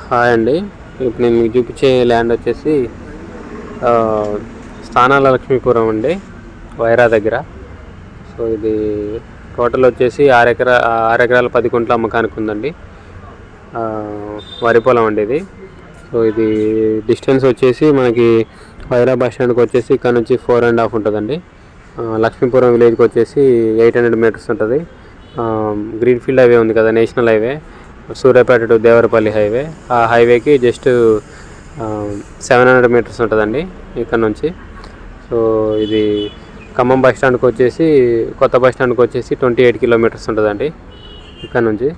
Hi అండి. ఇప్పుడు నేను మీకు చూపించే ల్యాండ్ వచ్చేసి స్థానాల లక్ష్మీపురం అండి, వైరా దగ్గర. సో ఇది టోటల్ వచ్చేసి 6 ఎకరాల 10 గుంటల అమ్మకానికి ఉందండి. వరి పొలం అండి ఇది. సో ఇది డిస్టెన్స్ వచ్చేసి మనకి వైరా బస్ స్టాండ్కి వచ్చేసి ఇక్కడ నుంచి 4.5 ఉంటుందండి. లక్ష్మీపురం విలేజ్కి వచ్చేసి 800 మీటర్స్ ఉంటుంది. గ్రీన్ఫీల్డ్ హైవే ఉంది కదా, national highway, Suryapet to Devarapalli highway. ఆ హైవేకి జస్ట్ 700 మీటర్స్ ఉంటుందండి ఇక్కడ నుంచి. సో ఇది ఖమ్మం బస్ స్టాండ్కి వచ్చేసి, కొత్త బస్ స్టాండ్కి వచ్చేసి 28 కిలోమీటర్స్ ఉంటుందండి ఇక్కడ నుంచి.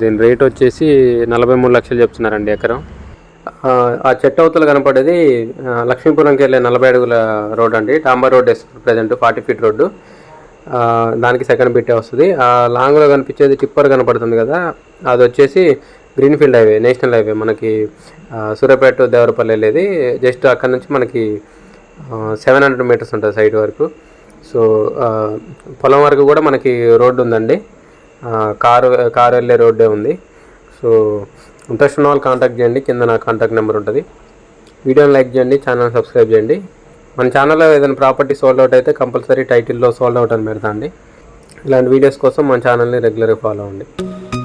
దీని రేట్ వచ్చేసి 43 లక్షలు చెప్తున్నారండి ఎకరం. ఆ చెట్టు అవతల కనపడేది లక్ష్మీపురంకి వెళ్ళే 40 అడుగుల రోడ్ అండి. టాంబర్ రోడ్ వేస్తుంది ప్రజెంట్, 40 ఫీట్ రోడ్డు. దానికి సెకండ్ బిట్టే వస్తుంది. ఆ లాంగ్లో కనిపించేది టిప్పర్ కనపడుతుంది కదా, అది వచ్చేసి గ్రీన్ఫీల్డ్ హైవే, నేషనల్ హైవే. మనకి సూర్యాపేట దేవరపల్లి వెళ్ళేది. జస్ట్ అక్కడ నుంచి మనకి 700 మీటర్స్ ఉంటుంది సైడ్ వరకు. సో పొలం వరకు కూడా మనకి రోడ్డు ఉందండి. కారు వెళ్ళే రోడ్డే ఉంది. సో ఇంట్రెస్ట్ ఉన్న వాళ్ళు కాంటాక్ట్ చేయండి, కింద నా కాంటాక్ట్ నెంబర్ ఉంటుంది. వీడియోని లైక్ చేయండి, ఛానల్ సబ్స్క్రైబ్ చేయండి. మన ఛానల్లో ఏదైనా ప్రాపర్టీ సోల్డ్ అవుట్ అయితే కంపల్సరీ టైటిల్లో సోల్డ్ అవుట్ అని పెడతా అండి. ఇలాంటి వీడియోస్ కోసం మన ఛానల్ని రెగ్యులర్గా ఫాలో అవ్వండి.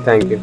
Thank you.